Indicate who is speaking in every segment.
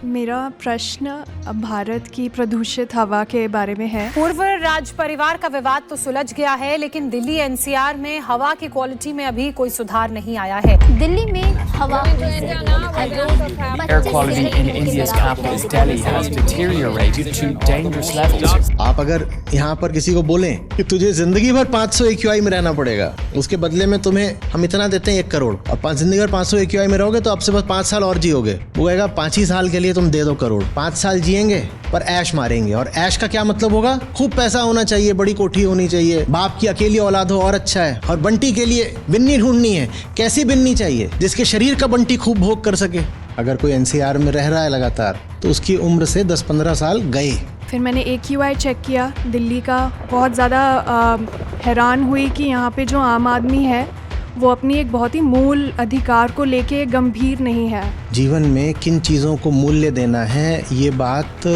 Speaker 1: मेरा प्रश्न भारत की प्रदूषित हवा के बारे में है।
Speaker 2: पूर्व राज परिवार का विवाद तो सुलझ गया है, लेकिन दिल्ली एनसीआर में हवा की क्वालिटी में अभी कोई सुधार नहीं आया है।
Speaker 3: दिल्ली में हवा
Speaker 4: Air quality in India's capital Delhi has deteriorated to dangerous levels.
Speaker 5: आप अगर यहाँ पर किसी को बोलें कि तुझे जिंदगी भर 500 AQI में रहना पड़ेगा, उसके बदले में तुम्हें हम इतना देते हैं 1 करोड़, अब जिंदगी भर 500 AQI में रहोगे तो आपसे बस 5 साल और जियोगे। वो कहेगा 5 ही साल के लिए तुम दे दो करोड़। 5 साल जिएंगे पर ऐश मारेंगे। और ऐश का क्या मतलब होगा? खूब पैसा होना चाहिए, बड़ी कोठी होनी चाहिए, बाप की अकेली औलाद हो और अच्छा है। और बंटी के लिए बिन्नी ढूंढनी है। कैसी बिन्नी चाहिए? जिसके शरीर का बंटी खूब भोग कर सके। अगर कोई एनसीआर में रह रहा है लगातार तो उसकी उम्र से 10-15 साल गए।
Speaker 1: फिर मैंने AQI चेक किया दिल्ली का। बहुत ज़्यादा हैरान हुई कि यहाँ पे जो आम आदमी है वो अपनी एक बहुत ही मूल अधिकार को लेके गंभीर नहीं है।
Speaker 5: जीवन में किन चीज़ों को मूल्य देना है, ये बात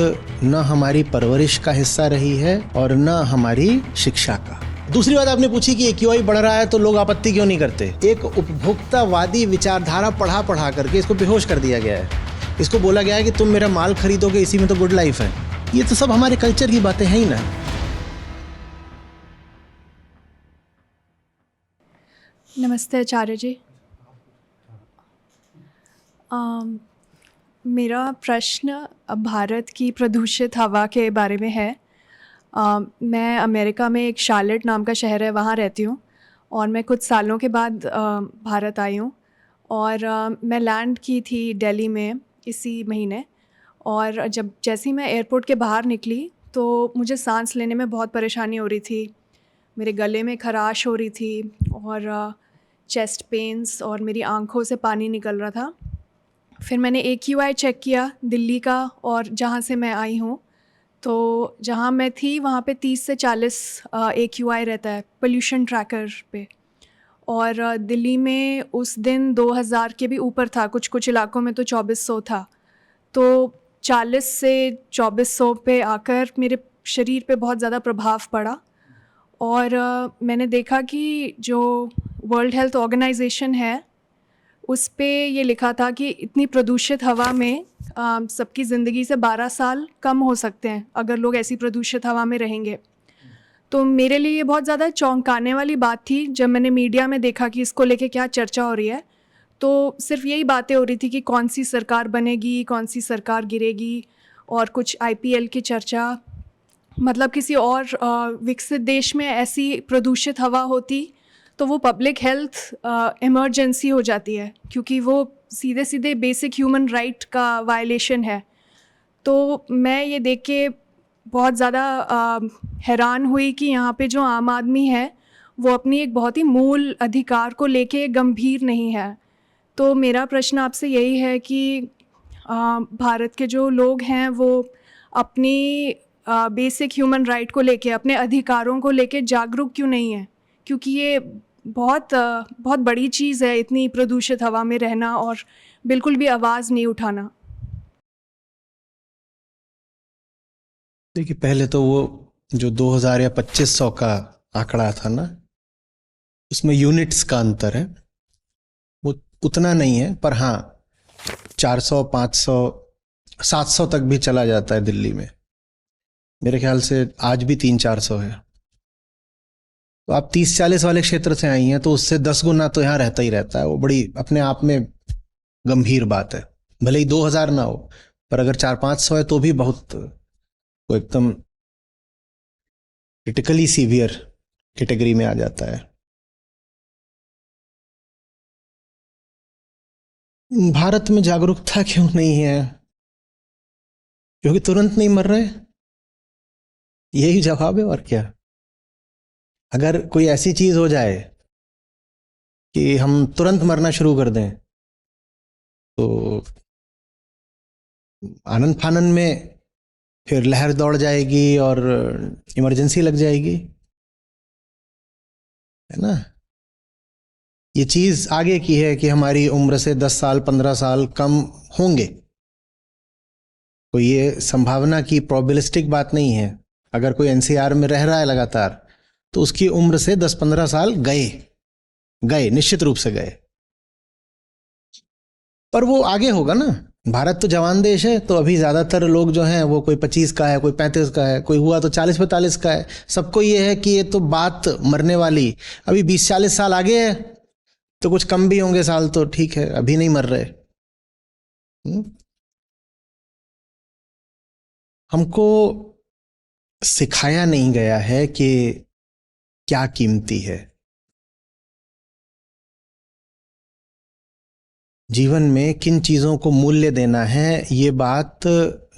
Speaker 5: न हमारी परवरिश का हिस्सा रही है और न हमारी शिक्षा का। दूसरी बात आपने पूछी कि AQI बढ़ रहा है तो लोग आपत्ति क्यों नहीं करते। एक उपभोक्तावादी विचारधारा पढ़ा करके इसको बेहोश कर दिया गया है। इसको बोला गया है कि तुम मेरा माल खरीदोगे, इसी में तो गुड लाइफ है। ये तो सब हमारे कल्चर की बातें हैं ही ना।
Speaker 1: नमस्ते आचार्य जी। मेरा प्रश्न भारत की प्रदूषित हवा के बारे में है। मैं अमेरिका में एक शार्लेट नाम का शहर है, वहाँ रहती हूँ और मैं कुछ सालों के बाद भारत आई हूँ। और मैं लैंड की थी दिल्ली में इसी महीने। और जैसे ही मैं एयरपोर्ट के बाहर निकली तो मुझे सांस लेने में बहुत परेशानी हो रही थी। मेरे गले में खराश हो रही थी और चेस्ट पेन्स और मेरी आँखों से पानी निकल रहा था। फिर मैंने AQI चेक किया दिल्ली का और जहाँ से मैं आई हूँ, तो जहाँ मैं थी वहाँ पे 30 से 40 AQI रहता है पोल्यूशन ट्रैकर पे। और दिल्ली में उस दिन 2000 के भी ऊपर था, कुछ इलाकों में तो 2400 था। तो 40 से 2400 पे आकर मेरे शरीर पे बहुत ज़्यादा प्रभाव पड़ा। और मैंने देखा कि जो वर्ल्ड हेल्थ ऑर्गेनाइजेशन है उस पे ये लिखा था कि इतनी प्रदूषित हवा में सबकी ज़िंदगी से 12 साल कम हो सकते हैं अगर लोग ऐसी प्रदूषित हवा में रहेंगे। तो मेरे लिए ये बहुत ज़्यादा चौंकाने वाली बात थी जब मैंने मीडिया में देखा कि इसको लेके क्या चर्चा हो रही है। तो सिर्फ यही बातें हो रही थी कि कौन सी सरकार बनेगी, कौन सी सरकार गिरेगी, और कुछ IPL की चर्चा। मतलब किसी और विकसित देश में ऐसी प्रदूषित हवा होती तो वो पब्लिक हेल्थ इमरजेंसी हो जाती है, क्योंकि वो सीधे सीधे बेसिक ह्यूमन राइट का वायलेशन है। तो मैं ये देख के बहुत ज़्यादा हैरान हुई कि यहाँ पे जो आम आदमी है वो अपनी एक बहुत ही मूल अधिकार को लेके गंभीर नहीं है। तो मेरा प्रश्न आपसे यही है कि भारत के जो लोग हैं वो अपनी बेसिक ह्यूमन राइट को लेके, अपने अधिकारों को लेके जागरूक क्यों नहीं है? क्योंकि ये बहुत बड़ी चीज़ है इतनी प्रदूषित हवा में रहना और बिल्कुल भी आवाज़ नहीं उठाना।
Speaker 5: देखिए, पहले तो वो जो 2000 या 2500 का आंकड़ा था ना, उसमें यूनिट्स का अंतर है। वो उतना नहीं है, पर हाँ 400, 500, 700 तक भी चला जाता है दिल्ली में। मेरे ख्याल से आज भी 300-400 है। तो आप 30-40 वाले क्षेत्र से आई हैं तो उससे 10 गुना तो यहाँ रहता ही रहता है। वो बड़ी अपने आप में गंभीर बात है। भले ही 2000 ना हो, पर अगर 400-500 है तो भी बहुत, वो एकदम क्रिटिकली सीवियर कैटेगरी में आ जाता है। भारत में जागरूकता क्यों नहीं है? क्योंकि तुरंत नहीं मर रहे, यही जवाब है। और क्या? अगर कोई ऐसी चीज हो जाए कि हम तुरंत मरना शुरू कर दें तो आनंद फानन में फिर लहर दौड़ जाएगी और इमरजेंसी लग जाएगी, है ना। ये चीज आगे की है कि हमारी उम्र से 10 साल 15 साल कम होंगे। तो ये संभावना की प्रोबेबिलिस्टिक बात नहीं है। अगर कोई एनसीआर में रह रहा है लगातार तो उसकी उम्र से 10-15 साल गए, निश्चित रूप से गए। पर वो आगे होगा ना, भारत तो जवान देश है, तो अभी ज़्यादातर लोग जो हैं वो कोई 25 का है, कोई 35 का है, कोई हुआ तो 40-45 का है। सबको ये है कि ये तो बात मरने वाली, अभी 20-40 साल आगे है तो कुछ कम भी होंगे साल, तो ठीक है, अभी नहीं मर रहे। हमको सिखाया नहीं गया है कि क्या कीमती है। जीवन में किन चीज़ों को मूल्य देना है, ये बात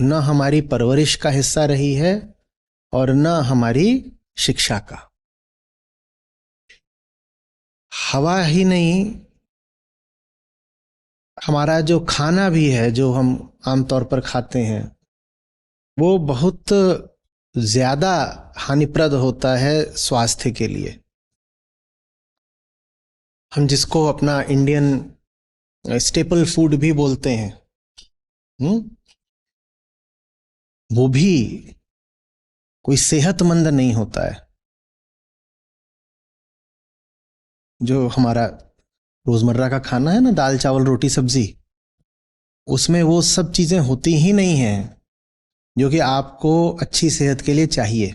Speaker 5: न हमारी परवरिश का हिस्सा रही है और न हमारी शिक्षा का। हवा ही नहीं, हमारा जो खाना भी है, जो हम आमतौर पर खाते हैं, वो बहुत ज़्यादा हानिप्रद होता है स्वास्थ्य के लिए। हम जिसको अपना इंडियन स्टेपल फूड भी बोलते हैं, वो भी कोई सेहतमंद नहीं होता है। जो हमारा रोजमर्रा का खाना है ना, दाल चावल रोटी सब्जी, उसमें वो सब चीजें होती ही नहीं हैं जो कि आपको अच्छी सेहत के लिए चाहिए।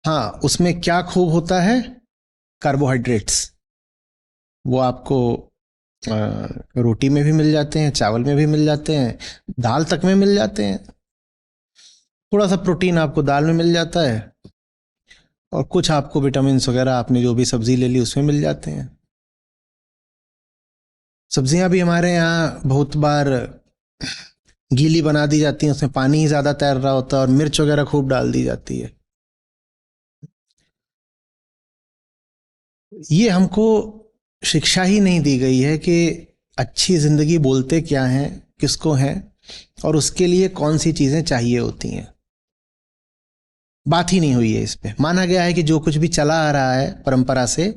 Speaker 5: हाँ, उसमें क्या खूब होता है, कार्बोहाइड्रेट्स। वो आपको रोटी में भी मिल जाते हैं, चावल में भी मिल जाते हैं, दाल तक में मिल जाते हैं। थोड़ा सा प्रोटीन आपको दाल में मिल जाता है और कुछ आपको विटामिन्स वगैरह आपने जो भी सब्जी ले ली उसमें मिल जाते हैं। सब्जियां भी हमारे यहाँ बहुत बार गीली बना दी जाती हैं, उसमें पानी ही ज़्यादा तैर रहा होता है और मिर्च वगैरह खूब डाल दी जाती है। ये हमको शिक्षा ही नहीं दी गई है कि अच्छी ज़िंदगी बोलते क्या हैं, किसको हैं, और उसके लिए कौन सी चीज़ें चाहिए होती हैं। बात ही नहीं हुई है इस पे। माना गया है कि जो कुछ भी चला आ रहा है परंपरा से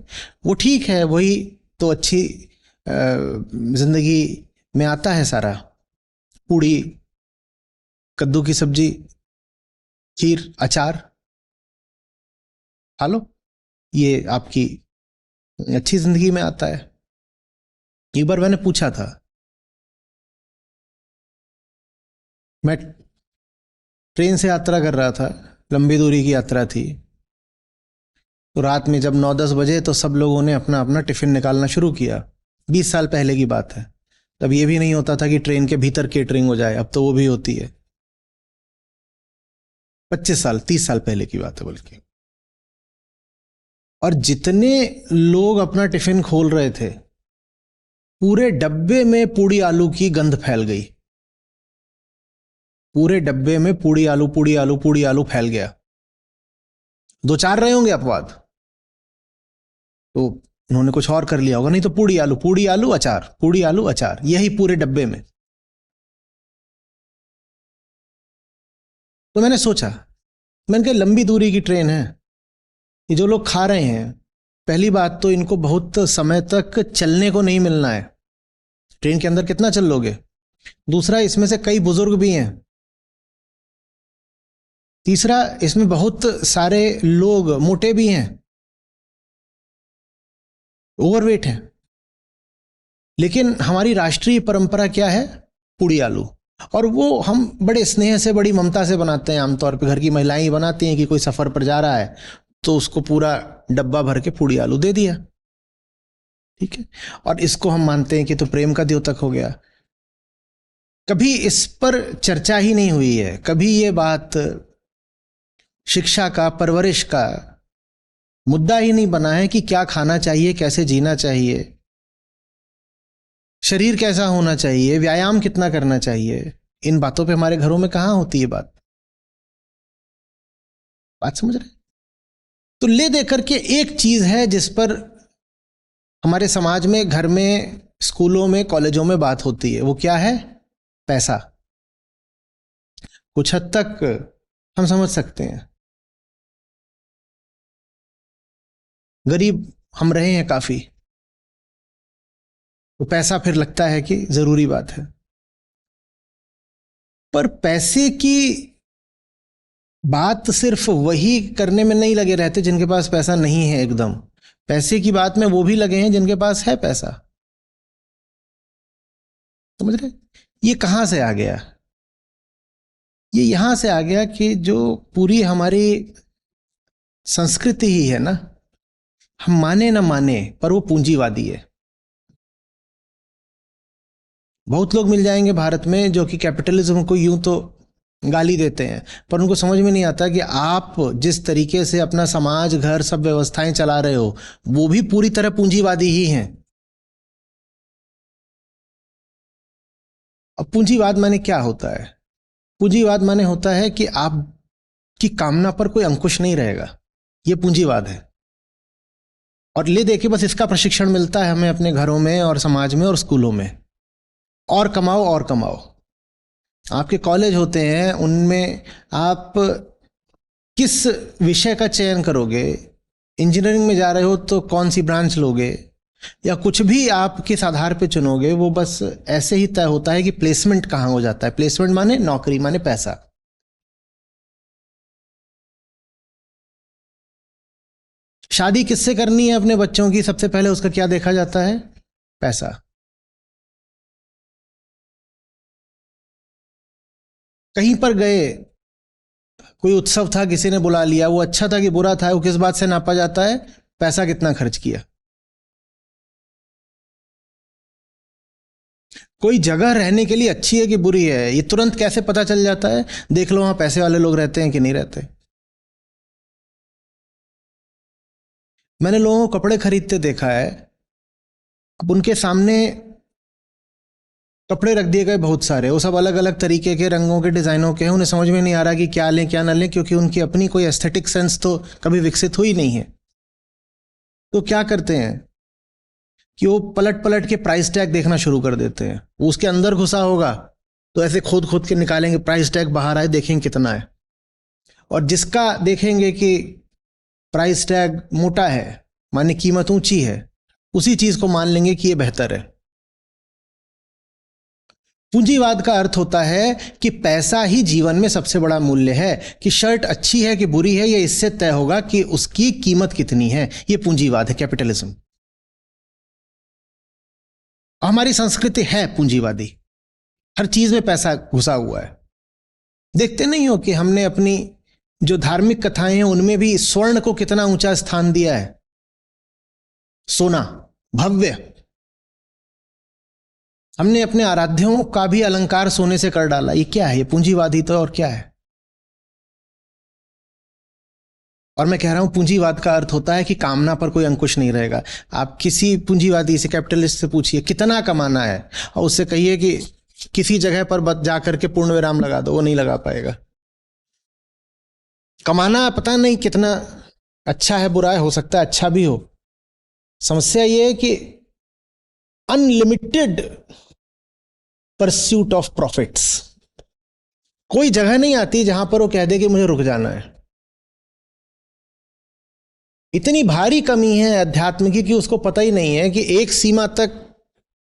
Speaker 5: वो ठीक है, वही तो अच्छी ज़िंदगी में आता है सारा। पूड़ी, कद्दू की सब्जी, खीर, अचार खा लो, ये आपकी अच्छी जिंदगी में आता है। एक बार मैंने पूछा था, मैं ट्रेन से यात्रा कर रहा था, लंबी दूरी की यात्रा थी, तो रात में जब 9-10 बजे तो सब लोगों ने अपना अपना टिफिन निकालना शुरू किया। 20 साल पहले की बात है। तब ये भी नहीं होता था कि ट्रेन के भीतर केटरिंग हो जाए, अब तो वो भी होती है। 25 साल 30 साल पहले की बात है बल्कि। और जितने लोग अपना टिफिन खोल रहे थे, पूरे डब्बे में पूड़ी आलू की गंध फैल गई। पूरे डब्बे में पूड़ी आलू पूड़ी आलू पूड़ी आलू फैल गया। 2-4 रहे होंगे अपवाद, तो उन्होंने कुछ और कर लिया होगा, नहीं तो पूड़ी आलू अचार, पूड़ी आलू अचार, यही पूरे डब्बे में। तो मैंने सोचा, मैंने कहा लंबी दूरी की ट्रेन है, ये जो लोग खा रहे हैं, पहली बात तो इनको बहुत समय तक चलने को नहीं मिलना है। ट्रेन के अंदर कितना चल लोगे? दूसरा, इसमें से कई बुजुर्ग भी हैं। तीसरा, इसमें बहुत सारे लोग मोटे भी हैं, ओवरवेट हैं। लेकिन हमारी राष्ट्रीय परंपरा क्या है? पूड़ी आलू। और वो हम बड़े स्नेह से, बड़ी ममता से बनाते हैं। आमतौर पे घर की महिलाएं ही बनाती हैं कि कोई सफर पर जा रहा है तो उसको पूरा डब्बा भर के पूड़ी आलू दे दिया, ठीक है। और इसको हम मानते हैं कि तो प्रेम का द्योतक हो गया। कभी इस पर चर्चा ही नहीं हुई है, कभी ये बात शिक्षा का, परवरिश का मुद्दा ही नहीं बना है कि क्या खाना चाहिए, कैसे जीना चाहिए, शरीर कैसा होना चाहिए, व्यायाम कितना करना चाहिए। इन बातों पे हमारे घरों में कहाँ होती है बात समझ रहे? तो ले दे करके एक चीज है जिस पर हमारे समाज में, घर में, स्कूलों में, कॉलेजों में बात होती है, वो क्या है? पैसा। कुछ हद तक हम समझ सकते हैं, गरीब हम रहे हैं काफी, तो पैसा फिर लगता है कि जरूरी बात है। पर पैसे की बात सिर्फ वही करने में नहीं लगे रहते जिनके पास पैसा नहीं है एकदम। पैसे की बात में वो भी लगे हैं जिनके पास है पैसा, समझ रहे? ये कहाँ से आ गया? ये यहां से आ गया कि जो पूरी हमारी संस्कृति ही है ना, हम माने ना माने पर वो पूंजीवादी है। बहुत लोग मिल जाएंगे भारत में जो कि कैपिटलिज्म को यूं तो गाली देते हैं, पर उनको समझ में नहीं आता कि आप जिस तरीके से अपना समाज, घर, सब व्यवस्थाएं चला रहे हो, वो भी पूरी तरह पूंजीवादी ही हैं। अब पूंजीवाद माने क्या होता है? पूंजीवाद माने होता है कि आपकी कामना पर कोई अंकुश नहीं रहेगा। ये पूंजीवाद है। और ले देखिए, बस इसका प्रशिक्षण मिलता है हमें अपने घरों में और समाज में और स्कूलों में। और कमाओ और कमाओ। आपके कॉलेज होते हैं, उनमें आप किस विषय का चयन करोगे? इंजीनियरिंग में जा रहे हो तो कौन सी ब्रांच लोगे, या कुछ भी आप किस आधार पे चुनोगे, वो बस ऐसे ही तय होता है कि प्लेसमेंट कहाँ हो जाता है। प्लेसमेंट माने नौकरी, माने पैसा। शादी किससे करनी है अपने बच्चों की? सबसे पहले उसका क्या देखा जाता है? पैसा। कहीं पर गए, कोई उत्सव था, किसी ने बुला लिया, वो अच्छा था कि बुरा था, वो किस बात से नापा जाता है? पैसा कितना खर्च किया। कोई जगह रहने के लिए अच्छी है कि बुरी है, ये तुरंत कैसे पता चल जाता है? देख लो वहां पैसे वाले लोग रहते हैं कि नहीं रहते। मैंने लोगों को कपड़े खरीदते देखा है। अब उनके सामने कपड़े रख दिए गए बहुत सारे, वो सब अलग अलग तरीके के, रंगों के, डिजाइनों के हैं। उन्हें समझ में नहीं आ रहा कि क्या लें क्या ना लें, क्योंकि उनकी अपनी कोई एस्थेटिक सेंस तो कभी विकसित हुई नहीं है। तो क्या करते हैं कि वो पलट पलट के प्राइस टैग देखना शुरू कर देते हैं। वो उसके अंदर घुसा होगा तो ऐसे खोद खोद के निकालेंगे, प्राइस टैग बाहर आए, देखेंगे कितना है। और जिसका देखेंगे कि प्राइस टैग मोटा है, माने कीमत ऊंची है, उसी चीज को मान लेंगे कि ये बेहतर है। पूंजीवाद का अर्थ होता है कि पैसा ही जीवन में सबसे बड़ा मूल्य है। कि शर्ट अच्छी है कि बुरी है, ये इससे तय होगा कि उसकी कीमत कितनी है। ये पूंजीवाद है, कैपिटलिज्म। हमारी संस्कृति है पूंजीवादी। हर चीज में पैसा घुसा हुआ है। देखते नहीं हो कि हमने अपनी जो धार्मिक कथाएं हैं उनमें भी स्वर्ण को कितना ऊंचा स्थान दिया है। सोना भव्य। हमने अपने आराध्यों का भी अलंकार सोने से कर डाला। ये क्या है? ये पूंजीवादी तो और क्या है? और मैं कह रहा हूं पूंजीवाद का अर्थ होता है कि कामना पर कोई अंकुश नहीं रहेगा। आप किसी पूंजीवादी से, कैपिटलिस्ट से पूछिए कितना कमाना है, और उससे कहिए कि किसी जगह पर जाकर के पूर्ण विराम लगा दो, वो नहीं लगा पाएगा। कमाना पता नहीं कितना अच्छा है, बुरा है, हो सकता है अच्छा भी हो। समस्या ये है कि अनलिमिटेड परस्यूट ऑफ प्रॉफिट्स। कोई जगह नहीं आती जहां पर वो कह दे कि मुझे रुक जाना है। इतनी भारी कमी है अध्यात्म की कि उसको पता ही नहीं है कि एक सीमा तक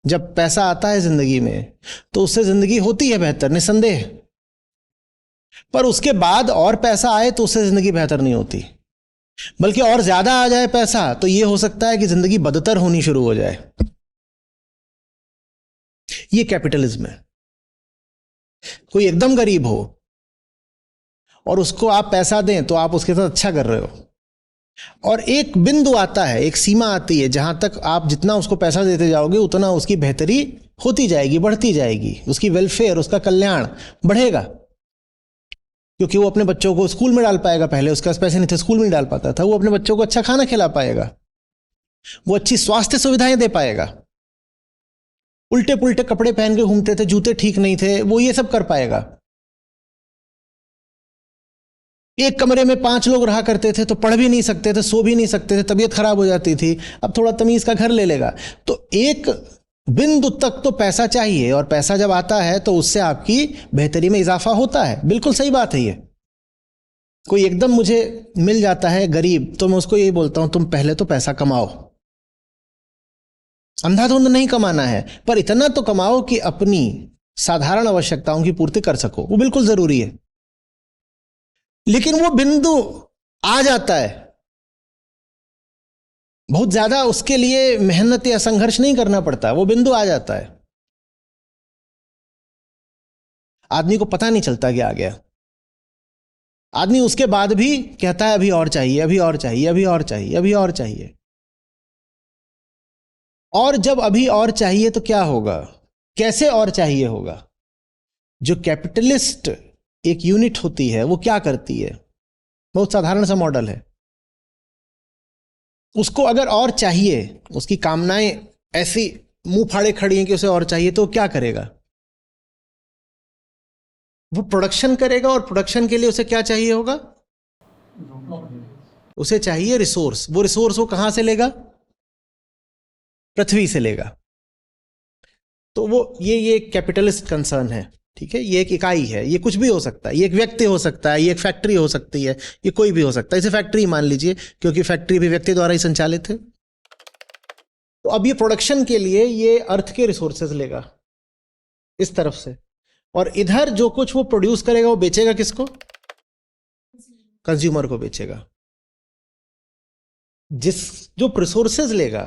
Speaker 5: जब पैसा आता है जिंदगी में तो उससे जिंदगी होती है बेहतर, निसंदेह। पर उसके बाद और पैसा आए तो उससे जिंदगी बेहतर नहीं होती, बल्कि और ज्यादा आ जाए पैसा तो यह हो सकता है कि जिंदगी बदतर होनी शुरू हो जाए। ये कैपिटलिज्म है। कोई एकदम गरीब हो और उसको आप पैसा दें तो आप उसके साथ अच्छा कर रहे हो, और एक बिंदु आता है, एक सीमा आती है जहां तक आप जितना उसको पैसा देते जाओगे उतना उसकी बेहतरी होती जाएगी, बढ़ती जाएगी, उसकी वेलफेयर, उसका कल्याण बढ़ेगा, क्योंकि वो अपने बच्चों को स्कूल में डाल पाएगा। पहले उसके पास पैसे नहीं थे, स्कूल में नहीं डाल पाता था। वो अपने बच्चों को अच्छा खाना खिला पाएगा, वो अच्छी स्वास्थ्य सुविधाएं दे पाएगा। उल्टे पुल्टे कपड़े पहन के घूमते थे, जूते ठीक नहीं थे, वो ये सब कर पाएगा। एक कमरे में 5 लोग रहा करते थे तो पढ़ भी नहीं सकते थे, सो भी नहीं सकते थे, तबीयत खराब हो जाती थी। अब थोड़ा तमीज का घर ले लेगा। तो एक बिंदु तक तो पैसा चाहिए, और पैसा जब आता है तो उससे आपकी बेहतरी में इजाफा होता है। बिल्कुल सही बात है ये। कोई एकदम मुझे मिल जाता है गरीब तो मैं उसको यही बोलता हूं, तुम पहले तो पैसा कमाओ। अंधाधुंध नहीं कमाना है, पर इतना तो कमाओ कि अपनी साधारण आवश्यकताओं की पूर्ति कर सको। वो बिल्कुल जरूरी है। लेकिन वो बिंदु आ जाता है, बहुत ज्यादा उसके लिए मेहनत या संघर्ष नहीं करना पड़ता, वो बिंदु आ जाता है। आदमी को पता नहीं चलता कि आ गया। आदमी उसके बाद भी कहता है अभी और चाहिए, अभी और चाहिए, अभी और चाहिए, अभी और चाहिए। और जब अभी और चाहिए तो क्या होगा, कैसे और चाहिए होगा? जो कैपिटलिस्ट एक यूनिट होती है वो क्या करती है? बहुत साधारण सा मॉडल है। उसको अगर और चाहिए, उसकी कामनाएं ऐसी मुंह फाड़े खड़ी हैं कि उसे और चाहिए, तो क्या करेगा? वो प्रोडक्शन करेगा, और प्रोडक्शन के लिए उसे क्या चाहिए होगा? उसे चाहिए रिसोर्स। वो रिसोर्स वो कहां से लेगा? पृथ्वी से लेगा। तो वो ये कैपिटलिस्ट कंसर्न है, ठीक है। ये एक इकाई है, ये कुछ भी हो सकता है, ये एक व्यक्ति हो सकता है, ये एक फैक्ट्री हो सकती है, ये कोई भी हो सकता है। इसे फैक्ट्री मान लीजिए, क्योंकि फैक्ट्री भी व्यक्ति द्वारा ही संचालित है। तो अब ये प्रोडक्शन के लिए ये अर्थ के रिसोर्सेज लेगा इस तरफ से, और इधर जो कुछ वो प्रोड्यूस करेगा वो बेचेगा किसको? कंज्यूमर को बेचेगा। जो रिसोर्सेज लेगा,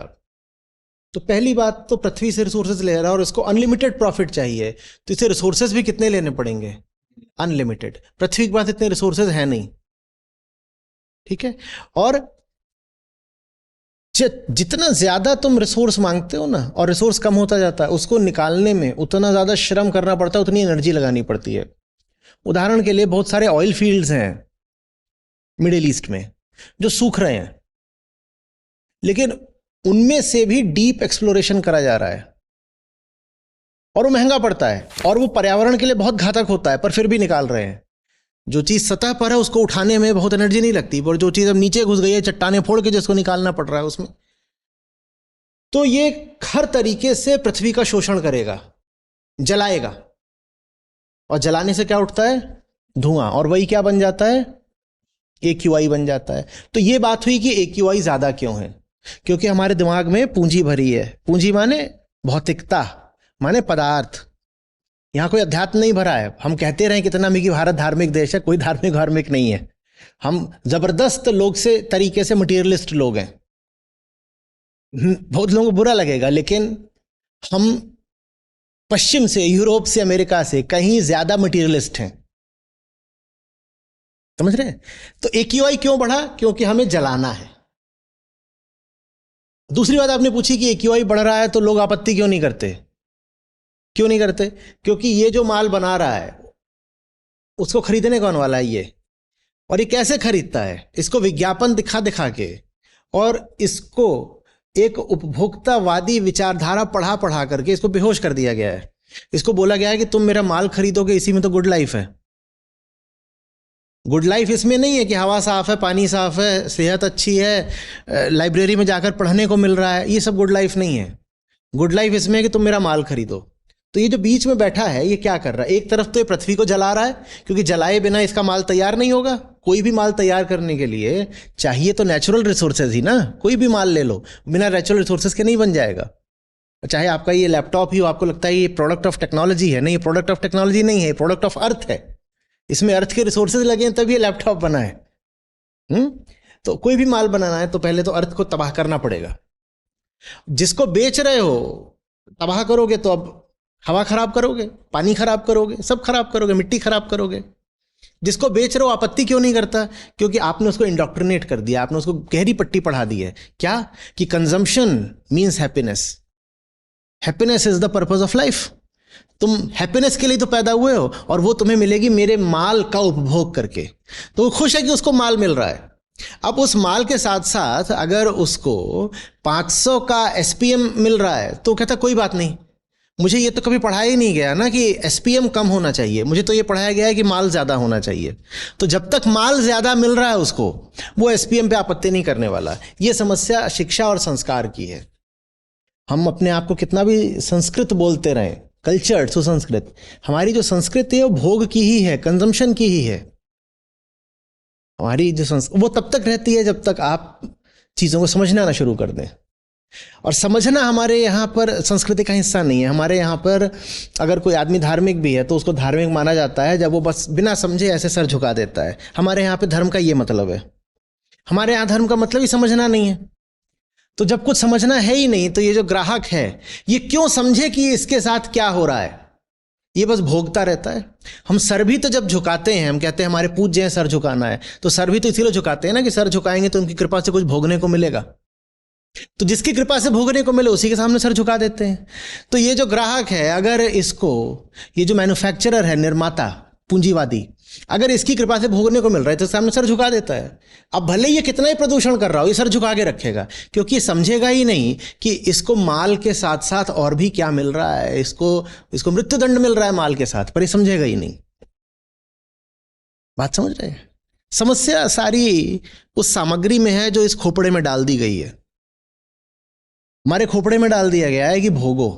Speaker 5: तो पहली बात तो पृथ्वी से रिसोर्सेज ले रहा है और इसको अनलिमिटेड प्रॉफिट चाहिए, तो इसे रिसोर्सेज भी कितने लेने पड़ेंगे? अनलिमिटेड। पृथ्वी के पास इतने रिसोर्सेज है नहीं, ठीक है। और जितना ज्यादा तुम रिसोर्स मांगते हो ना, और रिसोर्स कम होता जाता है, उसको निकालने में उतना ज्यादा श्रम करना पड़ता है, उतनी एनर्जी लगानी पड़ती है। उदाहरण के लिए बहुत सारे ऑयल फील्ड्स हैं मिडिल ईस्ट में जो सूख रहे हैं, लेकिन उनमें से भी डीप एक्सप्लोरेशन करा जा रहा है, और वो महंगा पड़ता है, और वो पर्यावरण के लिए बहुत घातक होता है, पर फिर भी निकाल रहे हैं। जो चीज सतह पर है उसको उठाने में बहुत एनर्जी नहीं लगती, पर जो चीज अब नीचे घुस गई है, चट्टाने फोड़ के जिसको निकालना पड़ रहा है उसमें, तो ये हर तरीके से पृथ्वी का शोषण करेगा, जलाएगा। और जलाने से क्या उठता है? धुआं, और वही क्या बन जाता है? AQI बन जाता है। तो ये बात हुई कि AQI ज्यादा क्यों है? क्योंकि हमारे दिमाग में पूंजी भरी है। पूंजी माने भौतिकता, माने पदार्थ। यहां कोई अध्यात्म नहीं भरा है। हम कहते रहे कितना भी कि भारत धार्मिक देश है, कोई धार्मिक नहीं है। हम जबरदस्त लोग से तरीके से मटीरियलिस्ट लोग हैं। बहुत लोगों को बुरा लगेगा, लेकिन हम पश्चिम से, यूरोप से, अमेरिका से कहीं ज्यादा मटीरियलिस्ट हैं, समझ रहे हैं? तो AQI क्यों बढ़ा? क्योंकि हमें जलाना है। दूसरी बात आपने पूछी कि AQI बढ़ रहा है तो लोग आपत्ति क्यों नहीं करते? क्यों नहीं करते? क्योंकि ये जो माल बना रहा है उसको खरीदने कौन वाला है ये? और ये कैसे खरीदता है? इसको विज्ञापन दिखा दिखा के, और इसको एक उपभोक्तावादी विचारधारा पढ़ा पढ़ा करके इसको बेहोश कर दिया गया है। इसको बोला गया है कि तुम मेरा माल खरीदोगे, इसी में तो गुड लाइफ है। गुड लाइफ इसमें नहीं है कि हवा साफ है, पानी साफ है, सेहत अच्छी है, लाइब्रेरी में जाकर पढ़ने को मिल रहा है। ये सब गुड लाइफ नहीं है। गुड लाइफ इसमें है कि तुम मेरा माल खरीदो। तो ये जो बीच में बैठा है ये क्या कर रहा है? एक तरफ तो ये पृथ्वी को जला रहा है, क्योंकि जलाए बिना इसका माल तैयार नहीं होगा। कोई भी माल तैयार करने के लिए चाहिए तो नेचुरल रिसोर्सेज ही ना। कोई भी माल ले लो, बिना नेचुरल रिसोर्सेज के नहीं बन जाएगा। चाहे आपका ये लैपटॉप ही हो, आपको लगता है ये प्रोडक्ट ऑफ टेक्नोलॉजी है, नहीं, ये प्रोडक्ट ऑफ टेक्नोलॉजी नहीं है, प्रोडक्ट ऑफ अर्थ है। इसमें अर्थ के रिसोर्सेज लगे हैं तभी ये लैपटॉप बना है। तो कोई भी माल बनाना है तो पहले तो अर्थ को तबाह करना पड़ेगा। जिसको बेच रहे हो तबाह करोगे तो अब हवा खराब करोगे, पानी खराब करोगे, सब खराब करोगे, मिट्टी खराब करोगे। जिसको बेच रहे हो आपत्ति क्यों नहीं करता? क्योंकि आपने उसको इंडोक्ट्रिनेट कर दिया, आपने उसको गहरी पट्टी पढ़ा दी है। क्या? कि consumption means happiness, happiness is the purpose of life. तुम हैप्पीनेस के लिए तो पैदा हुए हो, और वो तुम्हें मिलेगी मेरे माल का उपभोग करके। तो वो खुश है कि उसको माल मिल रहा है। अब उस माल के साथ साथ अगर उसको 500 का SPM मिल रहा है तो कहता कोई बात नहीं, मुझे ये तो कभी पढ़ाया ही नहीं गया ना कि SPM कम होना चाहिए, मुझे तो ये पढ़ाया गया है कि माल ज्यादा होना चाहिए। तो जब तक माल ज्यादा मिल रहा है उसको, वो SPM पे आपत्ति नहीं करने वाला। ये समस्या शिक्षा और संस्कार की है। हम अपने आप को कितना भी संस्कृत बोलते रहें, कल्चर्ड, सुसंस्कृत, हमारी जो संस्कृति है वो भोग की ही है, कंजम्पशन की ही है। हमारी जो वो तब तक रहती है जब तक आप चीजों को समझना ना शुरू कर दें। और समझना हमारे यहाँ पर संस्कृति का हिस्सा नहीं है। हमारे यहाँ पर अगर कोई आदमी धार्मिक भी है तो उसको धार्मिक माना जाता है जब वो बस बिना समझे ऐसे सर झुका देता है। हमारे यहाँ पे धर्म का ये मतलब है। हमारे यहाँ धर्म का मतलब ही समझना नहीं है। तो जब कुछ समझना है ही नहीं तो ये जो ग्राहक है ये क्यों समझे कि इसके साथ क्या हो रहा है? ये बस भोगता रहता है। हम सर भी तो जब झुकाते हैं, हम कहते हैं हमारे पूज्य हैं, सर झुकाना है, तो सर भी तो इसीलिए झुकाते हैं ना कि सर झुकाएंगे तो उनकी कृपा से कुछ भोगने को मिलेगा। तो जिसकी कृपा से भोगने को मिले उसी के सामने सर झुका देते हैं। तो ये जो ग्राहक है, अगर इसको, ये जो मैन्युफैक्चरर है, निर्माता, पूंजीवादी, अगर इसकी कृपा से भोगने को मिल रहा है तो सामने सर झुका देता है। अब भले ये कितना ही प्रदूषण कर रहा हो, ये सर झुका के रखेगा, क्योंकि समझेगा ही नहीं कि इसको माल के साथ साथ और भी क्या मिल रहा है, इसको मृत्युदंड मिल रहा है माल के साथ, पर ये समझेगा ही नहीं। बात समझ रहे हैं? समस्या सारी उस सामग्री में है जो इस खोपड़े में डाल दी गई है। हमारे खोपड़े में डाल दिया गया है कि भोगो।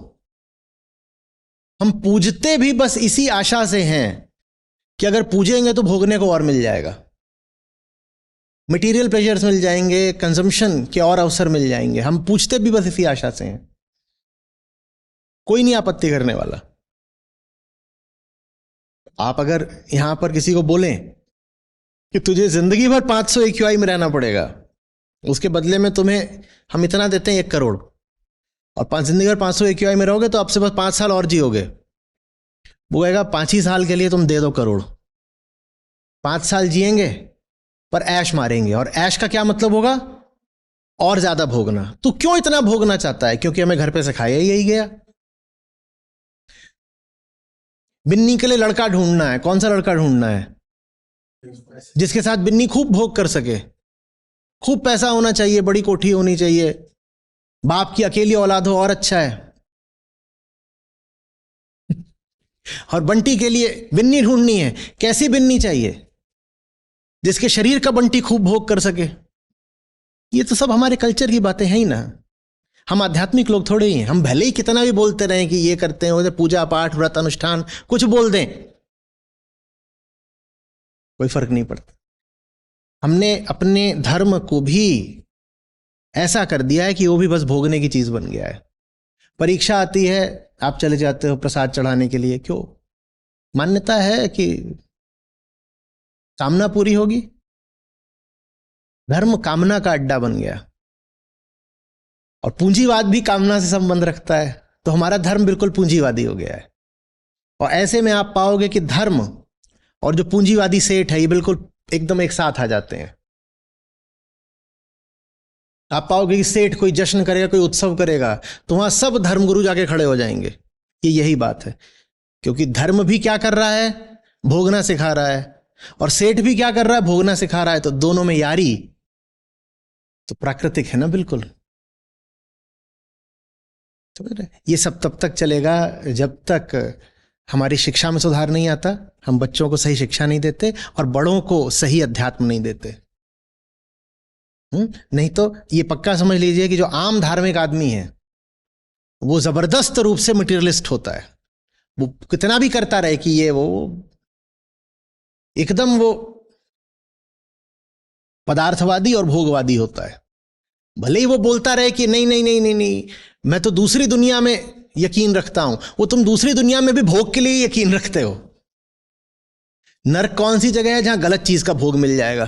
Speaker 5: हम पूजते भी बस इसी आशा से हैं कि अगर पूजेंगे तो भोगने को और मिल जाएगा, मटेरियल प्लेजर्स मिल जाएंगे, कंजम्पशन के और अवसर मिल जाएंगे। हम पूजते भी बस इसी आशा से हैं। कोई नहीं आपत्ति करने वाला। आप अगर यहां पर किसी को बोलें कि तुझे जिंदगी भर 500 AQI में रहना पड़ेगा, उसके बदले में तुम्हें हम इतना देते हैं 1 करोड़, और जिंदगी भर 500 AQI में रहोगे तो आपसे बस 5 साल और जियोगे, वो कहेगा 5 ही साल के लिए तुम दे दो करोड़। 5 साल जिएंगे पर ऐश मारेंगे, और ऐश का क्या मतलब होगा? और ज्यादा भोगना। तो क्यों इतना भोगना चाहता है? क्योंकि हमें घर पे सिखाया ही यही गया। बिन्नी के लिए लड़का ढूंढना है। कौन सा लड़का ढूंढना है? जिसके साथ बिन्नी खूब भोग कर सके, खूब पैसा होना चाहिए, बड़ी कोठी होनी चाहिए, बाप की अकेली औलाद हो और अच्छा है। और बंटी के लिए बिन्नी ढूंढनी है। कैसी बिन्नी चाहिए? जिसके शरीर का बंटी खूब भोग कर सके। ये तो सब हमारे कल्चर की बातें हैं ही ना। हम आध्यात्मिक लोग थोड़े ही हैं। हम भले ही कितना भी बोलते रहें कि ये करते हैं, वो पूजा पाठ व्रत अनुष्ठान कुछ बोल दें, कोई फर्क नहीं पड़ता। हमने अपने धर्म को भी ऐसा कर दिया है कि वो भी बस भोगने की चीज बन गया है। परीक्षा आती है, आप चले जाते हो प्रसाद चढ़ाने के लिए। क्यों? मान्यता है कि कामना पूरी होगी। धर्म कामना का अड्डा बन गया, और पूंजीवाद भी कामना से संबंध रखता है। तो हमारा धर्म बिल्कुल पूंजीवादी हो गया है। और ऐसे में आप पाओगे कि धर्म और जो पूंजीवादी सेठ है, ये बिल्कुल एकदम एक साथ आ जाते हैं। आप पाओगे कि सेठ कोई जश्न करेगा, कोई उत्सव करेगा, तो वहां सब धर्मगुरु जाके खड़े हो जाएंगे। ये यही बात है, क्योंकि धर्म भी क्या कर रहा है? भोगना सिखा रहा है, और सेठ भी क्या कर रहा है? भोगना सिखा रहा है। तो दोनों में यारी तो प्राकृतिक है ना, बिल्कुल। ये सब तब तक चलेगा जब तक हमारी शिक्षा में सुधार नहीं आता, हम बच्चों को सही शिक्षा नहीं देते और बड़ों को सही अध्यात्म नहीं देते। नहीं तो ये पक्का समझ लीजिए कि जो आम धार्मिक आदमी है वो जबरदस्त रूप से मटेरियलिस्ट होता है। वो कितना भी करता रहे कि ये वो एकदम वो पदार्थवादी और भोगवादी होता है। भले ही वो बोलता रहे कि नहीं नहीं नहीं नहीं नहीं, मैं तो दूसरी दुनिया में यकीन रखता हूं। वो तुम दूसरी दुनिया में भी भोग के लिए यकीन रखते हो। नर्क कौन सी जगह है जहां गलत चीज का भोग मिल जाएगा?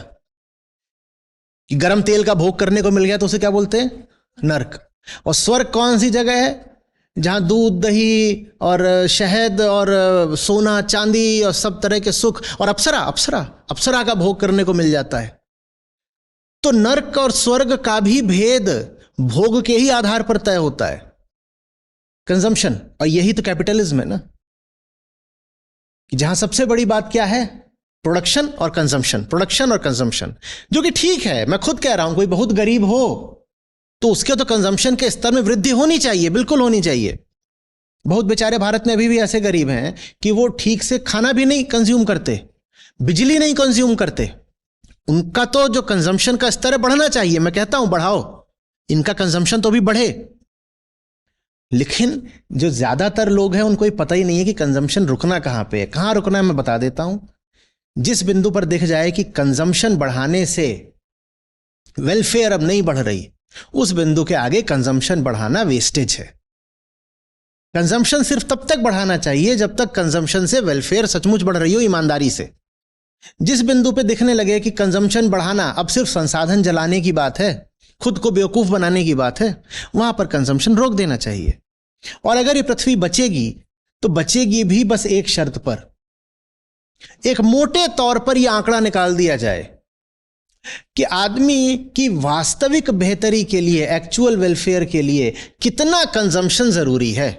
Speaker 5: कि गरम तेल का भोग करने को मिल गया तो उसे क्या बोलते हैं? नर्क। और स्वर्ग कौन सी जगह है जहां दूध दही और शहद और सोना चांदी और सब तरह के सुख और अप्सरा का भोग करने को मिल जाता है। तो नर्क और स्वर्ग का भी भेद भोग के ही आधार पर तय होता है, कंजम्पशन। और यही तो कैपिटलिज्म है ना, कि जहां सबसे बड़ी बात क्या है? प्रोडक्शन और कंजम्पशन, प्रोडक्शन और कंजम्पशन। जो कि ठीक है, मैं खुद कह रहा हूं, कोई बहुत गरीब हो तो उसके तो कंजम्पशन के स्तर में वृद्धि होनी चाहिए, बिल्कुल होनी चाहिए। बहुत बेचारे भारत में अभी भी ऐसे गरीब हैं कि वो ठीक से खाना भी नहीं कंज्यूम करते, बिजली नहीं कंज्यूम करते। उनका तो जो कंजम्पशन का स्तर है बढ़ना चाहिए। मैं कहता हूं बढ़ाओ, इनका कंजम्पशन तो भी बढ़े। लेकिन जो ज्यादातर लोग हैं उनको ये पता ही नहीं है कि कंजम्पशन रुकना कहां पे है। कहां रुकना है मैं बता देता हूं। जिस बिंदु पर दिख जाए कि कंजम्पशन बढ़ाने से वेलफेयर अब नहीं बढ़ रही, उस बिंदु के आगे कंजम्पशन बढ़ाना वेस्टेज है। कंजम्पशन सिर्फ तब तक बढ़ाना चाहिए जब तक कंजम्पशन से वेलफेयर सचमुच बढ़ रही हो, ईमानदारी से। जिस बिंदु पे दिखने लगे कि कंजम्पशन बढ़ाना अब सिर्फ संसाधन जलाने की बात है, खुद को बेवकूफ बनाने की बात है, वहां पर कंजम्पशन रोक देना चाहिए। और अगर ये पृथ्वी बचेगी तो बचेगी भी बस एक शर्त पर। एक मोटे तौर पर यह आंकड़ा निकाल दिया जाए कि आदमी की वास्तविक बेहतरी के लिए, एक्चुअल वेलफेयर के लिए कितना कंजम्पशन जरूरी है,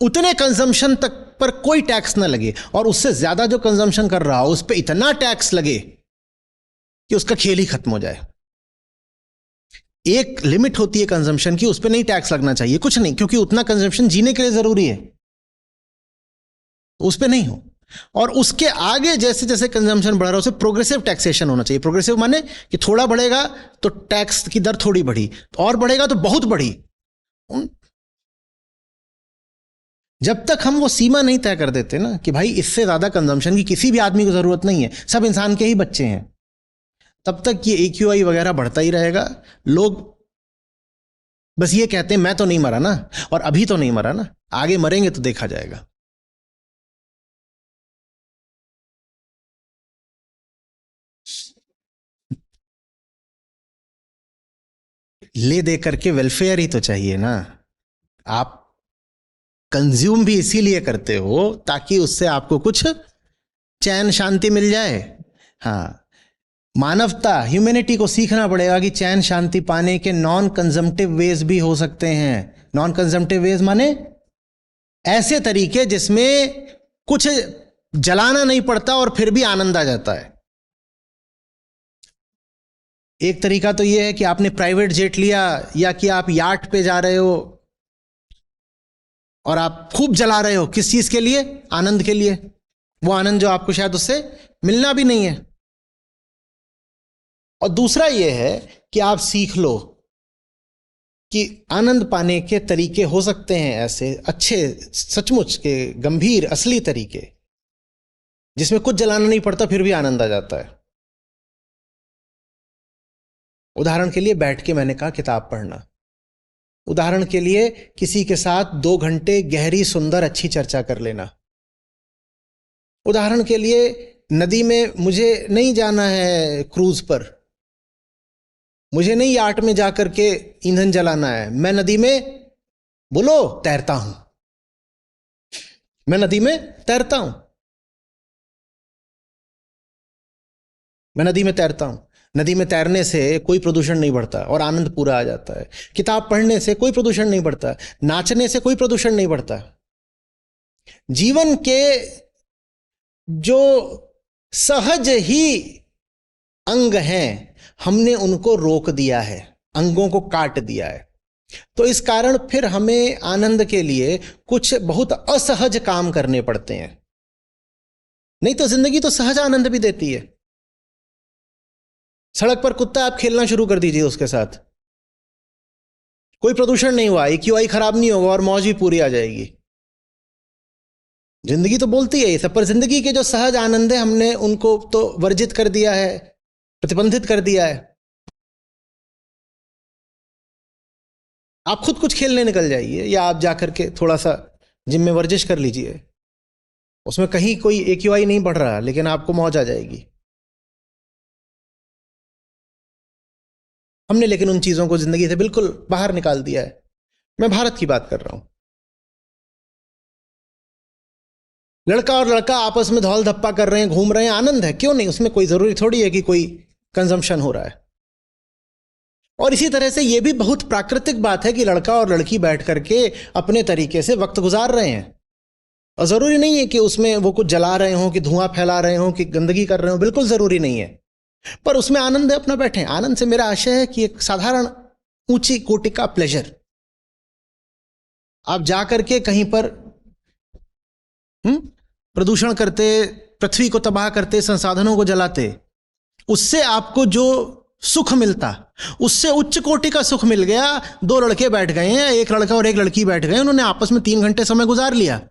Speaker 5: उतने कंजम्पशन तक पर कोई टैक्स ना लगे, और उससे ज्यादा जो कंजम्पशन कर रहा हो उस पर इतना टैक्स लगे कि उसका खेल ही खत्म हो जाए। एक लिमिट होती है कंजम्पशन की, उस पर नहीं टैक्स लगना चाहिए, कुछ नहीं, क्योंकि उतना कंजम्पशन जीने के लिए जरूरी है, उस पर नहीं हो। और उसके आगे जैसे जैसे कंजम्पशन बढ़ रहा है उसे प्रोग्रेसिव टैक्सेशन होना चाहिए। प्रोग्रेसिव माने कि थोड़ा बढ़ेगा तो टैक्स की दर थोड़ी बढ़ी, और बढ़ेगा तो बहुत बढ़ी। जब तक हम वो सीमा नहीं तय कर देते ना कि भाई इससे ज्यादा कंजम्पशन की किसी भी आदमी को जरूरत नहीं है, सब इंसान के ही बच्चे हैं, तब तक ये AQI वगैरह बढ़ता ही रहेगा। लोग बस ये कहते हैं मैं तो नहीं मरा ना, और अभी तो नहीं मरा ना, आगे मरेंगे तो देखा जाएगा। ले दे करके वेलफेयर ही तो चाहिए ना। आप कंज्यूम भी इसीलिए करते हो ताकि उससे आपको कुछ चैन शांति मिल जाए। हाँ, मानवता, ह्यूमैनिटी को सीखना पड़ेगा कि चैन शांति पाने के नॉन कंजम्पटिव वेज भी हो सकते हैं। नॉन कंजम्पटिव वेज माने ऐसे तरीके जिसमें कुछ जलाना नहीं पड़ता और फिर भी आनंद आ जाता है। एक तरीका तो यह है कि आपने प्राइवेट जेट लिया, या कि आप याट पे जा रहे हो और आप खूब जला रहे हो, किस चीज के लिए? आनंद के लिए। वो आनंद जो आपको शायद उससे मिलना भी नहीं है। और दूसरा यह है कि आप सीख लो कि आनंद पाने के तरीके हो सकते हैं ऐसे अच्छे, सचमुच के गंभीर असली तरीके, जिसमें कुछ जलाना नहीं पड़ता फिर भी आनंद आ जाता है। उदाहरण के लिए बैठ के मैंने कहा किताब पढ़ना, उदाहरण के लिए किसी के साथ 2 घंटे गहरी सुंदर अच्छी चर्चा कर लेना, उदाहरण के लिए नदी में मुझे नहीं जाना है क्रूज पर, मुझे नहीं याट में जाकर के ईंधन जलाना है, मैं नदी में बोलो तैरता हूं, मैं नदी में तैरता हूं, मैं नदी में तैरता हूं। नदी में तैरने से कोई प्रदूषण नहीं बढ़ता और आनंद पूरा आ जाता है। किताब पढ़ने से कोई प्रदूषण नहीं बढ़ता, नाचने से कोई प्रदूषण नहीं बढ़ता। जीवन के जो सहज ही अंग हैं हमने उनको रोक दिया है, अंगों को काट दिया है। तो इस कारण फिर हमें आनंद के लिए कुछ बहुत असहज काम करने पड़ते हैं। नहीं तो जिंदगी तो सहज आनंद भी देती है। सड़क पर कुत्ता आप खेलना शुरू कर दीजिए उसके साथ, कोई प्रदूषण नहीं हुआ, AQI खराब नहीं होगा और मौज भी पूरी आ जाएगी। जिंदगी तो बोलती है ये सब, पर जिंदगी के जो सहज आनंद है हमने उनको तो वर्जित कर दिया है, प्रतिबंधित कर दिया है। आप खुद कुछ खेलने निकल जाइए, या आप जाकर के थोड़ा सा जिम में वर्जिश कर लीजिए, उसमें कहीं कोई AQI नहीं बढ़ रहा लेकिन आपको मौज आ जाएगी। हमने लेकिन उन चीजों को जिंदगी से बिल्कुल बाहर निकाल दिया है। मैं भारत की बात कर रहा हूं। लड़का और लड़का आपस में धौल धप्पा कर रहे हैं, घूम रहे हैं, आनंद है, क्यों नहीं? उसमें कोई जरूरी थोड़ी है कि कोई कंजम्पशन हो रहा है। और इसी तरह से यह भी बहुत प्राकृतिक बात है कि लड़का और लड़की बैठ करके अपने तरीके से वक्त गुजार रहे हैं, और जरूरी नहीं है कि उसमें वो कुछ जला रहे हो, कि धुआं फैला रहे हो, कि गंदगी कर रहे हो, बिल्कुल जरूरी नहीं है, पर उसमें आनंद है, अपना बैठे। आनंद से मेरा आशय है कि एक साधारण ऊंची कोटि का प्लेजर। आप जाकर के कहीं पर प्रदूषण करते, पृथ्वी को तबाह करते, संसाधनों को जलाते, उससे आपको जो सुख मिलता उससे उच्च कोटि का सुख मिल गया। 2 लड़के बैठ गए हैं, एक लड़का और एक लड़की बैठ गए, उन्होंने आपस में 3 घंटे समय गुजार लिया,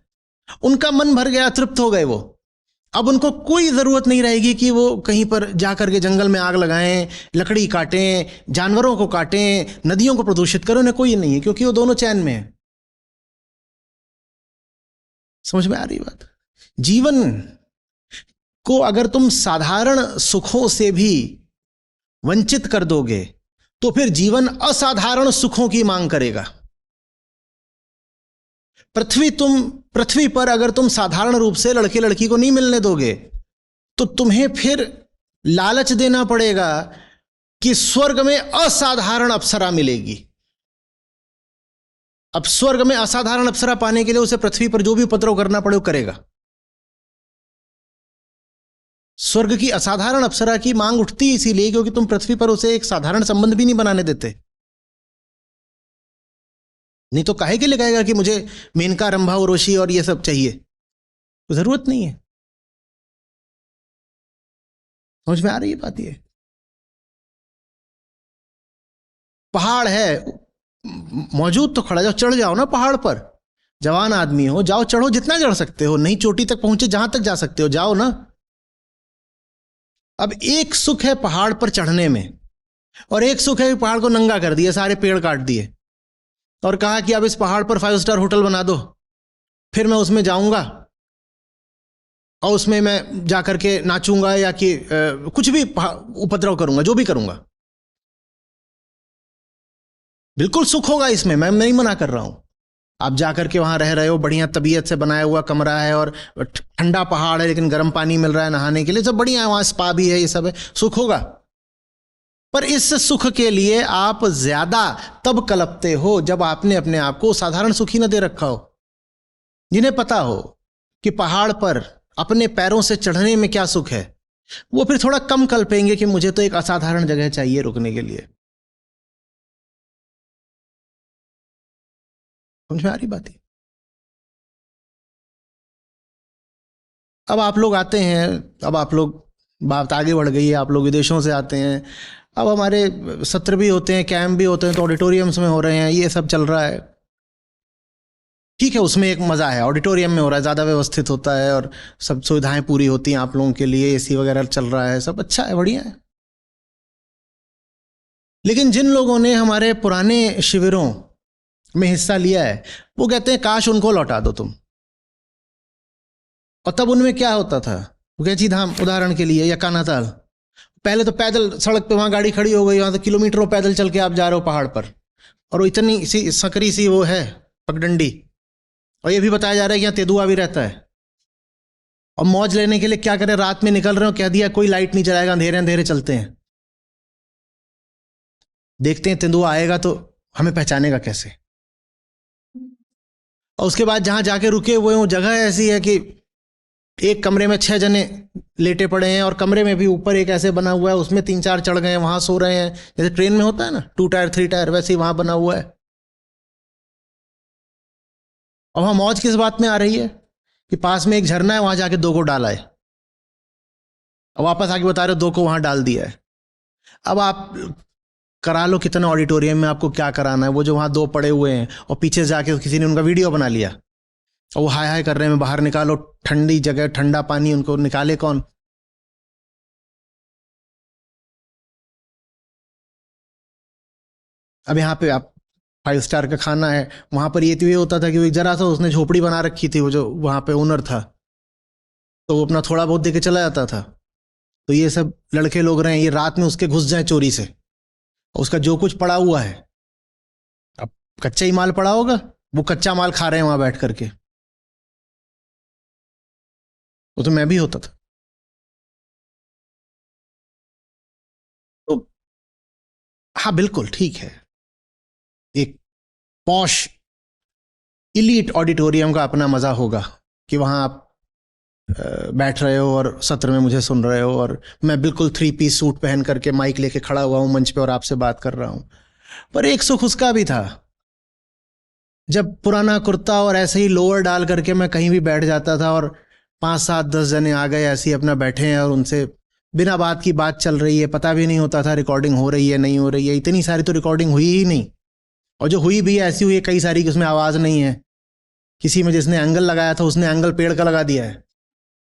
Speaker 5: उनका मन भर गया, तृप्त हो गए वो। अब उनको कोई जरूरत नहीं रहेगी कि वो कहीं पर जाकर के जंगल में आग लगाएं, लकड़ी काटें, जानवरों को काटें, नदियों को प्रदूषित करें, उन्हें कोई नहीं है, क्योंकि वो दोनों चैन में है। समझ में आ रही बात? जीवन को अगर तुम साधारण सुखों से भी वंचित कर दोगे तो फिर जीवन असाधारण सुखों की मांग करेगा। पृथ्वी पर अगर तुम साधारण रूप से लड़के लड़की को नहीं मिलने दोगे तो तुम्हें फिर लालच देना पड़ेगा कि स्वर्ग में असाधारण अप्सरा मिलेगी। अब स्वर्ग में असाधारण अप्सरा पाने के लिए उसे पृथ्वी पर जो भी उपद्रव करना पड़े वो करेगा। स्वर्ग की असाधारण अप्सरा की मांग उठती इसीलिए क्योंकि तुम पृथ्वी पर उसे एक साधारण संबंध भी नहीं बनाने देते। नहीं तो काहे के लिए कहेगा कि मुझे मेनका, रंभा, उर्वशी और ये सब चाहिए, तो जरूरत नहीं है। समझ में आ रही है बात? ये पहाड़ है मौजूद तो खड़ा जाओ, चढ़ जाओ ना पहाड़ पर। जवान आदमी हो, जाओ चढ़ो, जितना चढ़ सकते हो, नहीं चोटी तक पहुंचे, जहां तक जा सकते हो जाओ ना। अब एक सुख है पहाड़ पर चढ़ने में और एक सुख है पहाड़ को नंगा कर दिया, सारे पेड़ काट दिए और कहा कि अब इस पहाड़ पर 5 स्टार होटल बना दो, फिर मैं उसमें जाऊंगा और उसमें मैं जाकर के नाचूंगा या कि कुछ भी उपद्रव करूंगा, जो भी करूंगा। बिल्कुल सुख होगा इसमें, मैं नहीं मना कर रहा हूं। आप जाकर के वहां रह रहे हो, बढ़िया तबीयत से बनाया हुआ कमरा है और ठंडा पहाड़ है लेकिन गर्म पानी मिल रहा है नहाने के लिए, सब बढ़िया है, वहां स्पा भी है, ये सब है, सुख होगा। पर इस सुख के लिए आप ज्यादा तब कलपते हो जब आपने अपने आप को साधारण सुखी न दे रखा हो। जिन्हें पता हो कि पहाड़ पर अपने पैरों से चढ़ने में क्या सुख है, वो फिर थोड़ा कम कल्पेंगे कि मुझे तो एक असाधारण जगह चाहिए रुकने के लिए। समझ में आ रही बात? अब आप लोग आते हैं, अब आप लोग बात आगे बढ़ गई है, आप लोग विदेशों से आते हैं, अब हमारे सत्र भी होते हैं, कैंप भी होते हैं, तो ऑडिटोरियम्स में हो रहे हैं, ये सब चल रहा है। ठीक है, उसमें एक मज़ा है, ऑडिटोरियम में हो रहा है, ज़्यादा व्यवस्थित होता है और सब सुविधाएं पूरी होती हैं आप लोगों के लिए, एसी वगैरह चल रहा है, सब अच्छा है, बढ़िया है। लेकिन जिन लोगों ने हमारे पुराने शिविरों में हिस्सा लिया है वो कहते हैं काश उनको लौटा दो तुम। और तब उनमें क्या होता था, गैची धाम उदाहरण के लिए या कानाताल, पहले तो पैदल सड़क पे वहां गाड़ी खड़ी हो गई, वहां से किलोमीटरों पैदल चल के आप जा रहे हो पहाड़ पर, और वो इतनी सी सकरी सी वो है पगडंडी, और ये भी बताया जा रहा है कि यहाँ तेंदुआ भी रहता है। और मौज लेने के लिए क्या करें, रात में निकल रहे हो, कह दिया कोई लाइट नहीं जलाएगा, अंधेरे अंधेरे चलते हैं, देखते हैं तेंदुआ आएगा तो हमें पहचानेगा कैसे। और उसके बाद जहां जाके रुके हुए वो जगह ऐसी है कि एक कमरे में 6 जने लेटे पड़े हैं और कमरे में भी ऊपर एक ऐसे बना हुआ है, उसमें 3-4 चढ़ गए हैं, वहां सो रहे हैं, जैसे ट्रेन में होता है ना 2 टायर 3 टायर, वैसे ही वहां बना हुआ है। और वहां मौज किस बात में आ रही है कि पास में एक झरना है, वहां जाके 2 को डाला है और वापस आके बता रहे हो 2 को वहां डाल दिया है। अब आप करा लो कितना ऑडिटोरियम में, आपको क्या कराना है, वो जो वहां 2 पड़े हुए हैं और पीछे जाके किसी ने उनका वीडियो बना लिया और वो हाय हाय कर रहे हैं, बाहर निकालो, ठंडी जगह, ठंडा पानी, उनको निकाले कौन? अब यहाँ पे आप 5 स्टार का खाना है, वहां पर ये होता था कि जरा सा उसने झोपड़ी बना रखी थी, वो जो वहां पे ओनर था, तो वो अपना थोड़ा बहुत दे के चला जाता था। तो ये सब लड़के लोग रहे हैं, ये रात में उसके घुस जाए चोरी से, उसका जो कुछ पड़ा हुआ है, अब कच्चा ही माल पड़ा होगा, वो कच्चा माल खा रहे हैं वहां बैठ करके। वो तो मैं भी होता था। तो हाँ बिल्कुल ठीक है, एक पॉश इलीट ऑडिटोरियम का अपना मजा होगा कि वहां आप बैठ रहे हो और सत्र में मुझे सुन रहे हो और मैं बिल्कुल 3 पीस सूट पहन करके माइक लेके खड़ा हुआ हूं मंच पे और आपसे बात कर रहा हूं। पर एक सुख उसका भी था जब पुराना कुर्ता और ऐसे ही लोअर डाल करके मैं कहीं भी बैठ जाता था और 5-7-10 जने आ गए, ऐसे ही अपना बैठे हैं और उनसे बिना बात की बात चल रही है, पता भी नहीं होता था रिकॉर्डिंग हो रही है नहीं हो रही है। इतनी सारी तो रिकॉर्डिंग हुई ही नहीं, और जो हुई भी है ऐसी हुई है कई सारी कि उसमें आवाज़ नहीं है। किसी में जिसने एंगल लगाया था उसने एंगल पेड़ का लगा दिया है,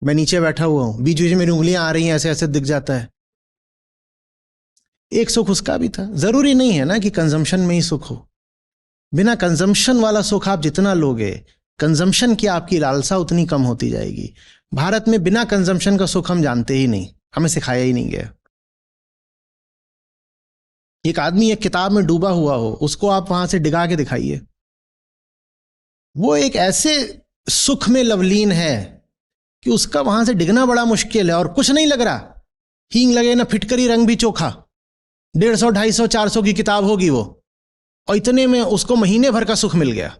Speaker 5: मैं नीचे बैठा हुआ हूँ, बीच बीच में मेरी उंगलियां आ रही हैं, ऐसे ऐसे दिख जाता है। एक सुख उसका भी था। जरूरी नहीं है ना कि कंजम्पशन में ही सुख हो, बिना कंजम्पशन वाला सुख आप जितना लोगे, कंजम्पशन की आपकी लालसा उतनी कम होती जाएगी। भारत में बिना कंजम्पशन का सुख हम जानते ही नहीं, हमें सिखाया ही नहीं गया। एक आदमी एक किताब में डूबा हुआ हो, उसको आप वहां से डिगा के दिखाइए, वो एक ऐसे सुख में लवलीन है कि उसका वहां से डिगना बड़ा मुश्किल है, और कुछ नहीं लग रहा, हींग लगे ना फिटकरी, रंग भी चोखा, 150, 250, 400 की किताब होगी वो, और इतने में उसको महीने भर का सुख मिल गया।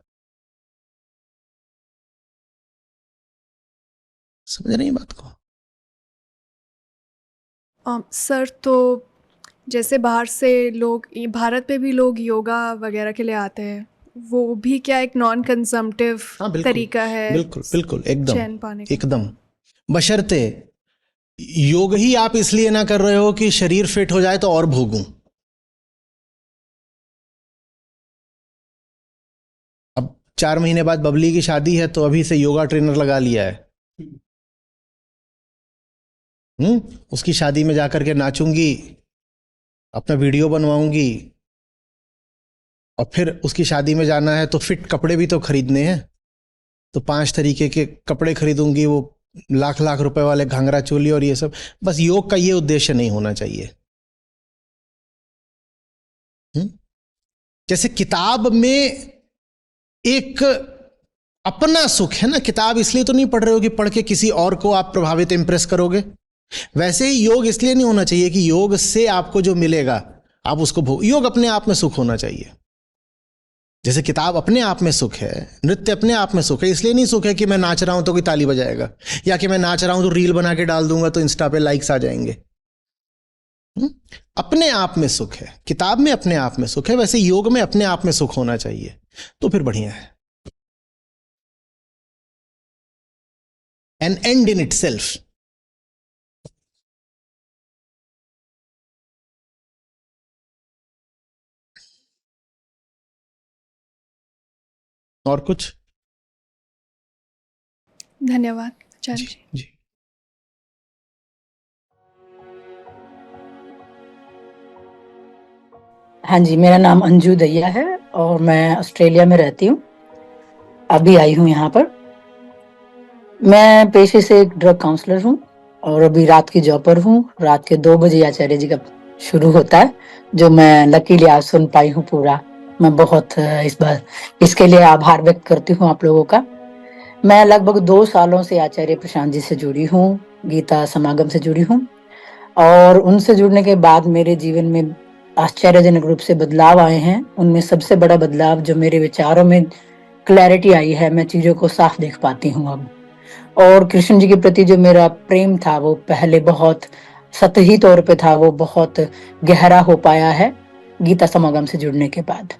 Speaker 5: समझ रही बात को?
Speaker 1: सर, तो जैसे बाहर से लोग, भारत पे भी लोग योगा वगैरह के लिए आते हैं, वो भी क्या एक नॉन कंजम्पटिव
Speaker 5: हाँ, बिल्कुल,
Speaker 1: तरीका है?
Speaker 5: बिल्कुल बिल्कुल,
Speaker 1: चैन
Speaker 5: एकदम
Speaker 1: पाने का।
Speaker 5: एकदम। बशर्ते योग ही आप इसलिए ना कर रहे हो कि शरीर फिट हो जाए तो और भोगूं। अब 4 महीने बाद बबली की शादी है तो अभी से योगा ट्रेनर लगा लिया है। उसकी शादी में जाकर के नाचूंगी, अपना वीडियो बनवाऊंगी, और फिर उसकी शादी में जाना है तो फिट कपड़े भी तो खरीदने हैं, तो 5 तरीके के कपड़े खरीदूंगी, वो लाख लाख रुपए वाले घाघरा चोली और ये सब। बस योग का ये उद्देश्य नहीं होना चाहिए। जैसे किताब में एक अपना सुख है ना, किताब इसलिए तो नहीं पढ़ रहे हो कि पढ़ के किसी और को आप प्रभावित इंप्रेस करोगे। वैसे ही योग इसलिए नहीं होना चाहिए कि योग से आपको जो मिलेगा आप उसको भोग। योग अपने आप में सुख होना चाहिए। जैसे किताब अपने आप में सुख है, नृत्य अपने आप में सुख है। इसलिए नहीं सुख है कि मैं नाच रहा हूं तो कोई ताली बजाएगा, या कि मैं नाच रहा हूं तो रील बना के डाल दूंगा तो इंस्टा पे लाइक्स आ जाएंगे। अपने आप में सुख है, किताब में अपने आप में सुख है, वैसे योग में अपने आप में सुख होना चाहिए, तो फिर बढ़िया है। An end in itself. और कुछ?
Speaker 1: धन्यवाद आचार्य जी।
Speaker 5: जी।
Speaker 3: हाँ जी, मेरा नाम अंजू दहिया है और मैं ऑस्ट्रेलिया में रहती हूँ। अभी आई हूँ यहाँ पर। मैं पेशे से एक ड्रग काउंसलर हूँ और अभी रात की जॉब पर हूँ। रात के 2 बजे आचार्य जी का शुरू होता है, जो मैं लकीली आज सुन पाई हूँ पूरा। मैं बहुत इस बार इसके लिए आभार व्यक्त करती हूँ आप लोगों का। मैं लगभग 2 सालों से आचार्य प्रशांत जी से जुड़ी हूँ, गीता समागम से जुड़ी हूँ, और उनसे जुड़ने के बाद मेरे जीवन में आश्चर्यजनक रूप से बदलाव आए हैं। उनमें सबसे बड़ा बदलाव जो मेरे विचारों में क्लैरिटी आई है, मैं चीजों को साफ देख पाती हूँ अब। और कृष्ण जी के प्रति जो मेरा प्रेम था वो पहले बहुत सतही तौर पे था, वो बहुत गहरा हो पाया है गीता समागम से जुड़ने के बाद।